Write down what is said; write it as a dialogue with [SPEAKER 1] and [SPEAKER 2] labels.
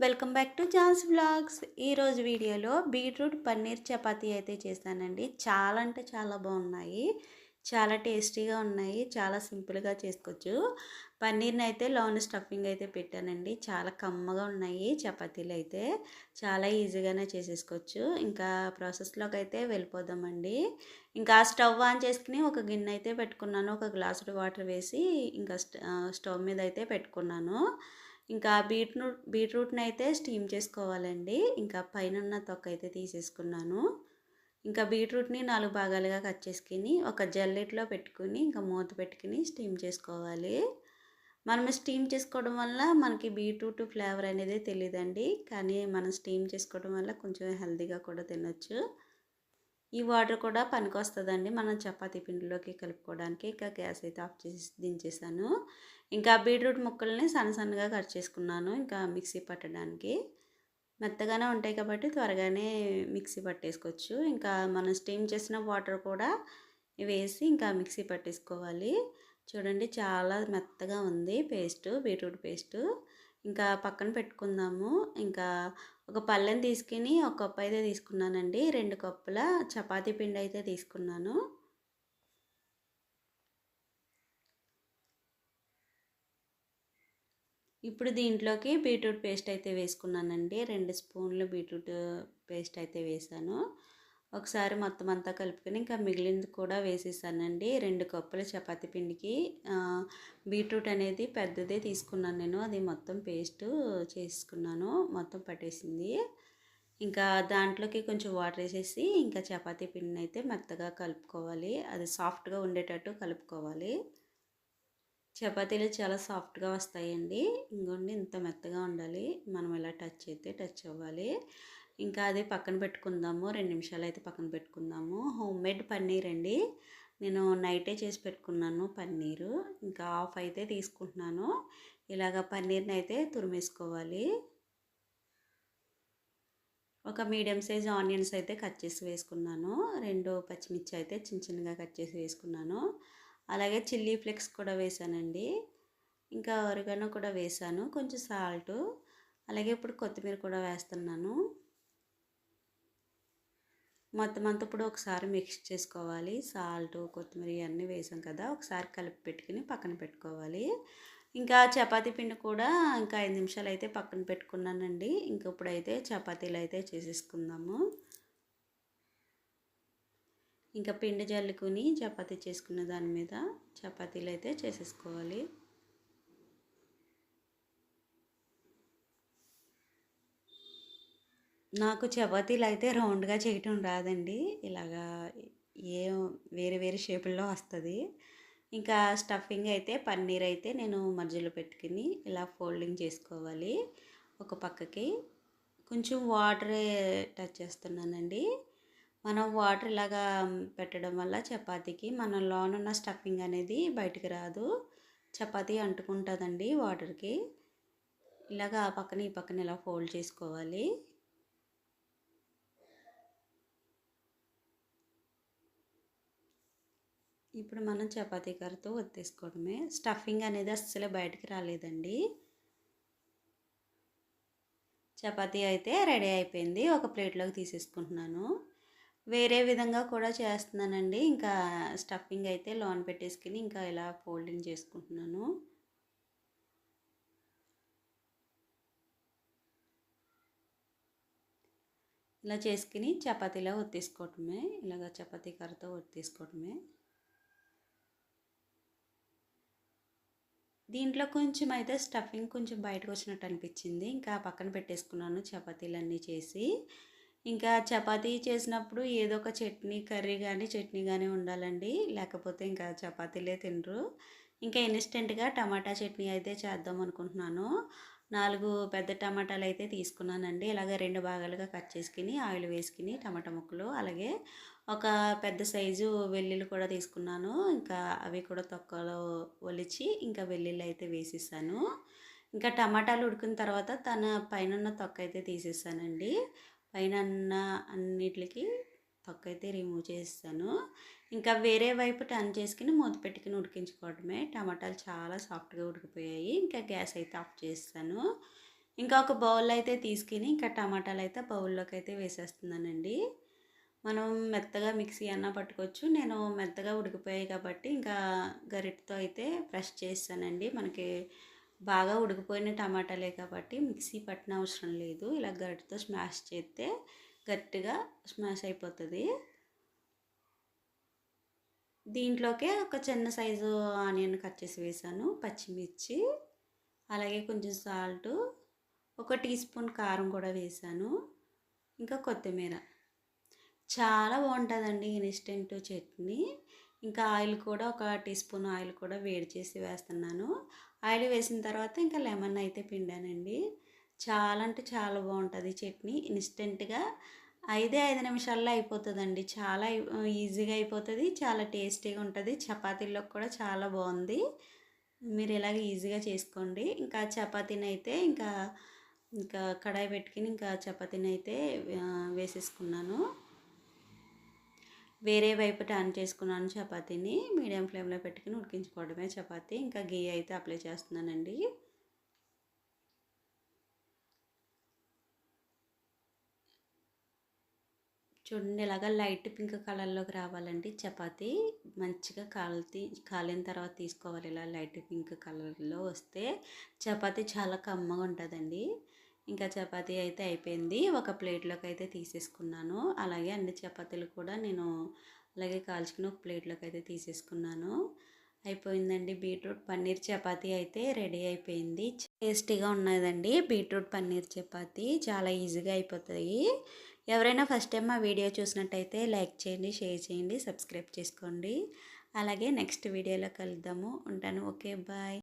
[SPEAKER 1] Welcome back to Johne's vlogs. ఈరోజు వీడియోలో beetroot paneer chapati అయితే చేశానండి. చాలా అంటే చాలా బాగున్నాయి, చాలా టేస్టీగా ఉన్నాయి, చాలా సింపుల్గా చేసుకోవచ్చు. పన్నీర్ని అయితే లోన స్టఫింగ్ అయితే పెట్టానండి. చాలా కమ్మగా ఉన్నాయి చపాతీలు అయితే. చాలా ఈజీగానే చేసేసుకోవచ్చు. ఇంకా ప్రాసెస్లోకి అయితే వెళ్ళిపోదామండి. ఇంకా స్టవ్ ఆన్ చేసుకుని ఒక గిన్నె అయితే పెట్టుకున్నాను. ఒక గ్లాసుడు వాటర్ వేసి ఇంకా స్టవ్ మీద అయితే పెట్టుకున్నాను. ఇంకా బీట్రూట్ని అయితే స్టీమ్ చేసుకోవాలండి. ఇంకా పైన తొక్క అయితే తీసేసుకున్నాను. ఇంకా బీట్రూట్ని 4 భాగాలుగా కట్ చేసుకుని ఒక జల్లెట్లో పెట్టుకుని ఇంకా మూత పెట్టుకుని స్టీమ్ చేసుకోవాలి. మనం స్టీమ్ చేసుకోవడం వల్ల మనకి బీట్రూట్ ఫ్లేవర్ అనేది తెలియదండి, కానీ మనం స్టీమ్ చేసుకోవడం వల్ల కొంచెం హెల్తీగా కూడా తినొచ్చు. ఈ వాటర్ కూడా పనికొస్తదండి మనం చపాతీ పిండిలోకి కలుపుకోవడానికి. ఇంకా గ్యాస్ అయితే ఆఫ్ చేసి దించేసాను. ఇంకా బీట్రూట్ ముక్కల్ని సన్నగా కట్ చేసుకున్నాను ఇంకా మిక్సీ పట్టడానికి. మెత్తగానే ఉంటాయి కాబట్టి త్వరగానే మిక్సీ పట్టేసుకోవచ్చు. ఇంకా మనం స్టీమ్ చేసిన వాటర్ కూడా వేసి ఇంకా మిక్సీ పట్టేసుకోవాలి. చూడండి చాలా మెత్తగా ఉంది బీట్రూట్ పేస్టు. ఇంకా పక్కన పెట్టుకుందాము. ఇంకా ఒక పళ్ళెం తీసుకుని ఒక కప్పు అయితే తీసుకున్నానండి. 2 కప్పుల చపాతీ పిండి అయితే తీసుకున్నాను. ఇప్పుడు దీంట్లోకి బీట్రూట్ పేస్ట్ అయితే వేసుకున్నానండి. 2 స్పూన్లు బీట్రూట్ పేస్ట్ అయితే వేసాను. ఒకసారి మొత్తం అంతా కలుపుకొని ఇంకా మిగిలింది కూడా వేసేసానండి. 2 కప్పుల చపాతీ పిండికి బీట్రూట్ అనేది పెద్దదే తీసుకున్నాను నేను. అది మొత్తం పేస్టు చేసుకున్నాను, మొత్తం పట్టేసింది. ఇంకా దాంట్లోకి కొంచెం వాటర్ వేసేసి ఇంకా చపాతీ పిండిని అయితే మెత్తగా కలుపుకోవాలి. అది సాఫ్ట్గా ఉండేటట్టు కలుపుకోవాలి. చపాతీలు చాలా సాఫ్ట్గా వస్తాయండి. ఇంకోండి ఇంత మెత్తగా ఉండాలి. మనం ఇలా టచ్ అవ్వాలి. ఇంకా అది పక్కన పెట్టుకుందాము. 2 నిమిషాలు అయితే పక్కన పెట్టుకుందాము. హోమ్మేడ్ పన్నీర్ అండి. నేను నైటే చేసి పెట్టుకున్నాను పన్నీరు. ఇంకా హాఫ్ అయితే తీసుకుంటున్నాను. ఇలాగ పన్నీర్ని అయితే తురిమేసుకోవాలి. ఒక మీడియం సైజ్ ఆనియన్స్ అయితే కట్ చేసి వేసుకున్నాను. 2 పచ్చిమిర్చి అయితే చిన్నగా కట్ చేసి వేసుకున్నాను. అలాగే చిల్లీ ఫ్లేక్స్ కూడా వేసానండి. ఇంకా ఆరిగానో కూడా వేసాను. కొంచెం సాల్టు, అలాగే ఇప్పుడు కొత్తిమీర కూడా వేస్తున్నాను. మొత్తం అంతా ఇప్పుడు ఒకసారి మిక్స్ చేసుకోవాలి. సాల్టు, కొత్తిమీర ఇవన్నీ వేసాం కదా, ఒకసారి కలిపి పెట్టుకుని పక్కన పెట్టుకోవాలి. ఇంకా చపాతీ పిండి కూడా ఇంకా 5 నిమిషాలు అయితే పక్కన పెట్టుకున్నానండి. ఇంక ఇప్పుడైతే చపాతీలు అయితే చేసేసుకుందాము. ఇంకా పిండి జల్లుకుని చపాతీ చేసుకున్న దాని మీద చపాతీలు అయితే చేసేసుకోవాలి. నాకు చపాతీలు అయితే రౌండ్గా చేయటం రాదండి. ఇలాగా ఏ వేరే వేరే షేపుల్లో వస్తుంది. ఇంకా స్టఫింగ్ అయితే పన్నీర్ అయితే నేను మధ్యలో పెట్టుకుని ఇలా ఫోల్డింగ్ చేసుకోవాలి. ఒక పక్కకి కొంచెం వాటర్ టచ్ చేస్తున్నానండి. మనం వాటర్ ఇలాగా పెట్టడం వల్ల చపాతీకి మన లోనున్న స్టఫింగ్ అనేది బయటికి రాదు. చపాతీ అంటుకుంటుందండి వాటర్కి. ఇలాగా ఆ పక్కన ఈ పక్కన ఇలా ఫోల్డ్ చేసుకోవాలి. ఇప్పుడు మనం చపాతీ కర్రతో ఒత్తేసుకోవడమే. స్టఫింగ్ అనేది అస్సలు బయటికి రాలేదండి. చపాతీ అయితే రెడీ అయిపోయింది. ఒక ప్లేట్లోకి తీసేసుకుంటున్నాను. వేరే విధంగా కూడా చేస్తున్నానండి. ఇంకా స్టఫింగ్ అయితే లోన పెట్టేసుకుని ఇంకా ఇలా ఫోల్డింగ్ చేసుకుంటున్నాను. ఇలా చేసుకుని చపాతీలా ఒత్తేసుకోవటమే. ఇలాగ చపాతీ కర్రతో ఒత్తేసుకోవటమే. దీంట్లో కొంచెం అయితే స్టఫింగ్ కొంచెం బయటకు వచ్చినట్టు అనిపించింది. ఇంకా పక్కన పెట్టేసుకున్నాను చపాతీలన్నీ చేసి. ఇంకా చపాతీ చేసినప్పుడు ఏదో ఒక కర్రీ చట్నీ కానీ ఉండాలండి. లేకపోతే ఇంకా చపాతీలే తినరు. ఇంకా ఇన్స్టెంట్గా టమాటా చట్నీ అయితే చేద్దాం అనుకుంటున్నాను. 4 పెద్ద టమాటాలు అయితే తీసుకున్నానండి. ఇలాగ 2 భాగాలుగా కట్ చేసుకుని ఆయిల్ వేసుకుని టమాటా ముక్కలు, అలాగే ఒక పెద్ద సైజు వెల్లుల్లి కూడా తీసుకున్నాను. ఇంకా అవి కూడా తొక్కలో ఒలిచి ఇంకా వెల్లుల్లి అయితే వేసేసాను. ఇంకా టమాటాలు ఉడికిన తర్వాత పైన తొక్క అయితే తీసేసానండి. పైన అన్నిటికి తొక్క అయితే రిమూవ్ చేస్తాను. ఇంకా వేరే వైపు టర్న్ చేసుకుని మూత పెట్టుకుని ఉడికించుకోవడమే. టమాటాలు చాలా సాఫ్ట్గా ఉడికిపోయాయి. ఇంకా గ్యాస్ అయితే ఆఫ్ చేస్తాను. ఇంకా ఒక బౌల్ అయితే తీసుకుని ఇంకా టమాటాలు అయితే బౌల్లోకి అయితే వేసేస్తున్నానండి. మనం మెత్తగా మిక్సీ అన్నా పట్టుకోవచ్చు. నేను మెత్తగా ఉడికిపోయాయి కాబట్టి ఇంకా గరిటెతో అయితే ప్రెస్ చేస్తానండి. మనకి బాగా ఉడికిపోయిన టమాటాలే కాబట్టి మిక్సీ పట్టిన అవసరం లేదు. ఇలా గరిటెతో స్మాష్ చేస్తే గట్టిగా స్మాష్ అయిపోతుంది. దీంట్లోకే ఒక చిన్న సైజు ఆనియన్ కట్ చేసి వేసాను, పచ్చిమిర్చి, అలాగే కొంచెం సాల్టు, ఒక టీ స్పూన్ కారం కూడా వేసాను, ఇంకా కొత్తిమీర. చాలా బాగుంటుందండి ఇన్స్టెంట్ చట్నీ. ఇంకా ఆయిల్ కూడా ఒక టీ స్పూన్ ఆయిల్ కూడా వేడి చేసి వేస్తున్నాను. ఆయిల్ వేసిన తర్వాత ఇంకా లెమన్ అయితే పిండానండి. చాలా అంటే చాలా బాగుంటుంది చట్నీ. ఇన్స్టెంట్గా 5 నిమిషాల్లో అయిపోతుందండి. చాలా ఈజీగా అయిపోతుంది. చాలా టేస్టీగా ఉంటుంది. చపాతీల్లోకి కూడా చాలా బాగుంది. మీరు ఇలాగ ఈజీగా చేసుకోండి. ఇంకా చపాతీని అయితే ఇంకా ఇంకా కడాయి పెట్టుకుని ఇంకా చపాతీని అయితే వేసేసుకున్నాను. వేరే వైపు టర్న్ చేసుకున్నాను చపాతీని. మీడియం ఫ్లేమ్లో పెట్టుకుని ఉడికించుకోవడమే చపాతీ. ఇంకా గీ అయితే అప్లై చేస్తున్నానండి. చూడండి ఇలాగా లైట్ పింక్ కలర్లోకి రావాలండి చపాతీ. మంచిగా కాలిన తర్వాత తీసుకోవాలి. ఇలా లైట్ పింక్ కలర్లో వస్తే చపాతీ చాలా కమ్మగా ఉంటుందండి. ఇంకా చపాతీ అయితే అయిపోయింది. ఒక ప్లేట్లోకి అయితే తీసేసుకున్నాను. అలాగే అన్ని చపాతీలు కూడా నేను అలాగే కాల్చుకుని ఒక ప్లేట్లోకి అయితే తీసేసుకున్నాను. అయిపోయిందండి. బీట్రూట్ పన్నీర్ చపాతీ అయితే రెడీ అయిపోయింది. టేస్టీగా ఉన్నదండి బీట్రూట్ పన్నీర్ చపాతీ. చాలా ఈజీగా అయిపోతాయి. ఎవరైనా ఫస్ట్ టైం మా వీడియో చూసినట్టయితే లైక్ చేయండి, షేర్ చేయండి, సబ్స్క్రైబ్ చేసుకోండి. అలాగే నెక్స్ట్ వీడియోలో కలుద్దాము. ఉంటాను. Okay, bye.